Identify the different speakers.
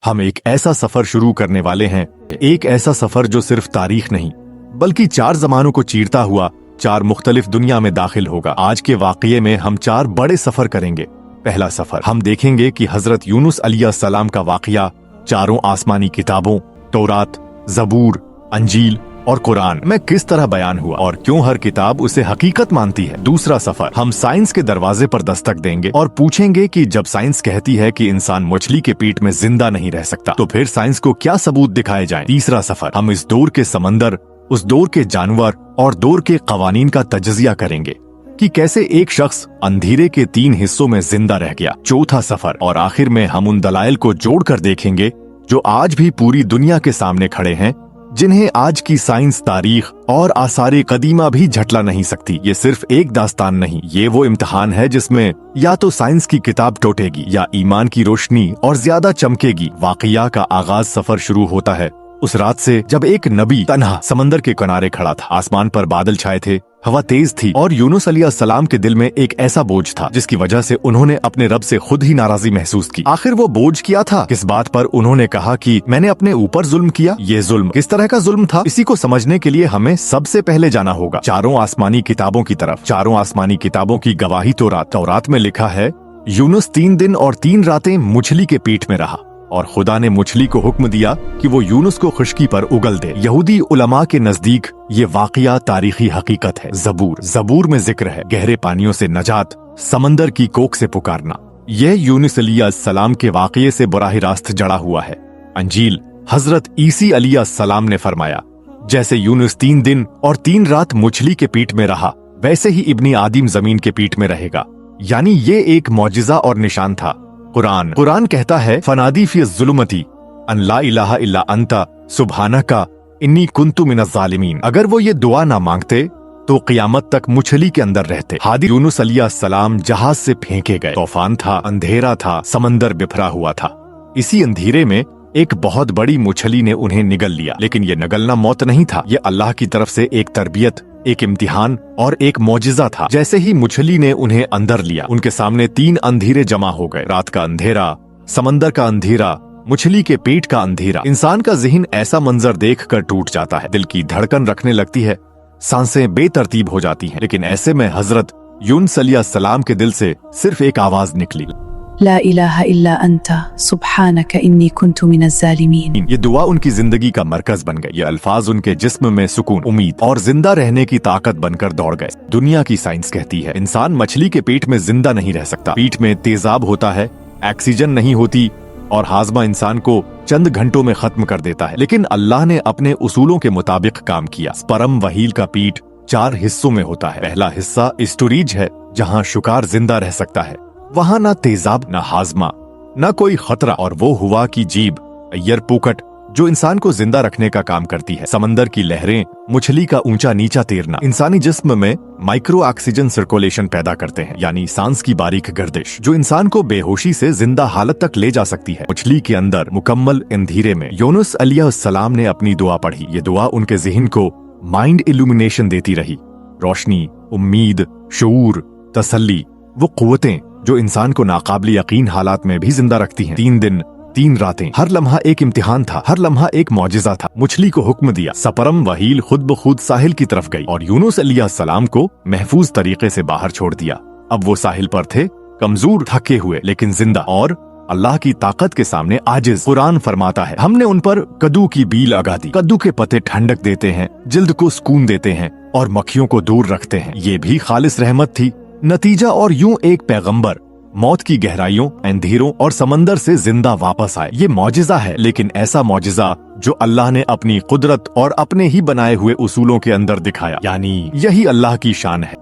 Speaker 1: हम एक ऐसा सफर शुरू करने वाले हैं, एक ऐसा सफर जो सिर्फ तारीख नहीं बल्कि 4 जमानों को चीरता हुआ 4 मुख्तलिफ दुनिया में दाखिल होगा। आज के वाक़ये में हम 4 बड़े सफर करेंगे। पहला सफर, हम देखेंगे कि हजरत यूनुस अलैहिस्सलाम का वाक़या 4 आसमानी किताबों तौरात, ज़बूर, अंजील और कुरान में किस तरह बयान हुआ और क्यों हर किताब उसे हकीकत मानती है। दूसरा सफर, हम साइंस के दरवाजे पर दस्तक देंगे और पूछेंगे कि जब साइंस कहती है कि इंसान मछली के पेट में जिंदा नहीं रह सकता, तो फिर साइंस को क्या सबूत दिखाए जाएं। तीसरा सफर, हम इस दौर के समंदर, उस दौर के जानवर और दौर के कवानीन का तजजिया करेंगे कि कैसे एक शख्स अंधेरे के 3 हिस्सों में जिंदा रह गया। चौथा सफर और आखिर में हम उन दलाइल को जोड़कर देखेंगे जो आज भी पूरी दुनिया के सामने खड़े हैं, जिन्हें आज की साइंस, तारीख और आसारे कदीमा भी झटला नहीं सकती। ये सिर्फ एक दास्तान नहीं, ये वो इम्तिहान है जिसमें या तो साइंस की किताब टूटेगी या ईमान की रोशनी और ज्यादा चमकेगी। वाक़या का आगाज सफर शुरू होता है उस रात से जब एक नबी तन्हा समंदर के किनारे खड़ा था। आसमान पर बादल छाए थे, हवा तेज थी और यूनुस अलैहिस्सलाम के दिल में एक ऐसा बोझ था जिसकी वजह से उन्होंने अपने रब से खुद ही नाराजगी महसूस की। आखिर वो बोझ क्या था? किस बात पर उन्होंने कहा कि मैंने अपने ऊपर जुल्म किया? ये जुल्म किस तरह का जुल्म था? इसी को समझने के लिए हमें सबसे पहले जाना होगा 4 आसमानी किताबों की तरफ। 4 आसमानी किताबों की गवाही तौरात में लिखा है, यूनुस 3 दिन और 3 रातें मछली के पेट में रहा और खुदा ने मछली को हुक्म दिया कि वो यूनुस को खुश्की पर उगल दे। यहूदी उलमा के नजदीक ये वाक़या तारीखी हकीकत है। ज़बूर में जिक्र है गहरे पानियों से नजात, समंदर की कोख से पुकारना। यह यूनुस अलैहिस्सलाम के वाक़ये से बराह रास्त जड़ा हुआ है। अंजील, हजरत ईसा अलैहिस्सलाम ने फरमाया, जैसे यूनुस 3 दिन और 3 रात मछली के पेट में रहा, वैसे ही इब्नी आदम जमीन के पेट में रहेगा। यानी ये एक मौजिज़ा और निशान था। कुरान कहता है, फनादी फी ज़ुलुमती अन ला इलाहा इल्ला अंता सुब्हानका इन्नी कुन्तु मिनज़ ज़ालिमीन। अगर वो ये दुआ ना मांगते तो क़यामत तक मछली के अंदर रहते। हादी यूनुस अलैहिस्सलाम जहाज से फेंके गए। तूफान था, अंधेरा था, समंदर बिफरा हुआ था। इसी अंधेरे में एक बहुत बड़ी मछली ने उन्हें निगल लिया। लेकिन ये निगलना मौत नहीं था, ये अल्लाह की तरफ से एक तरबियत, एक इम्तिहान और एक मौजिज़ा था। जैसे ही मछली ने उन्हें अंदर लिया, उनके सामने 3 अंधेरे जमा हो गए। रात का अंधेरा, समंदर का अंधेरा, मछली के पेट का अंधेरा। इंसान का ज़हन ऐसा मंजर देखकर टूट जाता है, दिल की धड़कन रखने लगती है, सांसें बेतरतीब हो जाती हैं। लेकिन ऐसे में हजरत यूनुस अलैहिस्सलाम के दिल से सिर्फ एक आवाज निकली,
Speaker 2: ला इलाहा इल्ला अंता सुब्हानका इन्नी कुन्तु मिनज़ ज़ालिमीन।
Speaker 1: ये दुआ उनकी जिंदगी का मरकज बन गई। ये अल्फाज उनके जिस्म में सुकून, उम्मीद और जिंदा रहने की ताकत बनकर दौड़ गए। दुनिया की साइंस कहती है इंसान मछली के पेट में जिंदा नहीं रह सकता। पेट में तेजाब होता है, ऑक्सीजन नहीं होती और हाजमा इंसान को चंद घंटों में खत्म कर देता है। लेकिन अल्लाह ने अपने उसूलों के मुताबिक काम किया। स्पर्म वहील का पेट 4 हिस्सों में होता है। पहला हिस्सा स्टोरेज है, जहाँ शुकार जिंदा रह सकता है। वहाँ ना तेजाब, ना हाजमा, ना कोई खतरा, और वो हुआ की जीभ, अय्यर पुकट, जो इंसान को जिंदा रखने का काम करती है। समंदर की लहरें, मछली का ऊंचा नीचा तैरना इंसानी जिस्म में माइक्रो ऑक्सीजन सर्कुलेशन पैदा करते हैं, यानी सांस की बारीक गर्दिश, जो इंसान को बेहोशी से जिंदा हालत तक ले जा सकती है। मछली के अंदर मुकम्मल अंधेरे में यूनुस अलैहिस्सलाम ने अपनी दुआ पढ़ी। ये दुआ उनके ज़हन को माइंड इल्यूमिनेशन देती रही, रोशनी, उम्मीद, शऊर, तसल्ली, वो कुव्वतें जो इंसान को नाकाबिल यकीन हालात में भी जिंदा रखती हैं। 3 दिन 3 रातें, हर लम्हा एक इम्तिहान था, हर लम्हा एक मौजिज़ा था। मछली को हुक्म दिया, स्पर्म वहील खुद ब खुद साहिल की तरफ गई और यूनुस अलैहिस्सलाम को महफूज तरीके से बाहर छोड़ दिया। अब वो साहिल पर थे, कमजोर, थके हुए, लेकिन जिंदा और अल्लाह की ताकत के सामने आजिज। कुरान फरमाता है, हमने उन पर कद्दू की बील लगा दी। कद्दू के पत्ते ठंडक देते हैं, जिल्द को सुकून देते हैं और मक्खियों को दूर रखते हैं। ये भी खालिस रहमत थी। नतीजा, और यूं एक पैगंबर मौत की गहराइयों, अंधेरों और समंदर से जिंदा वापस आए। ये मौजिज़ा है, लेकिन ऐसा मौजिज़ा जो अल्लाह ने अपनी कुदरत और अपने ही बनाए हुए उसूलों के अंदर दिखाया। यानी यही अल्लाह की शान है।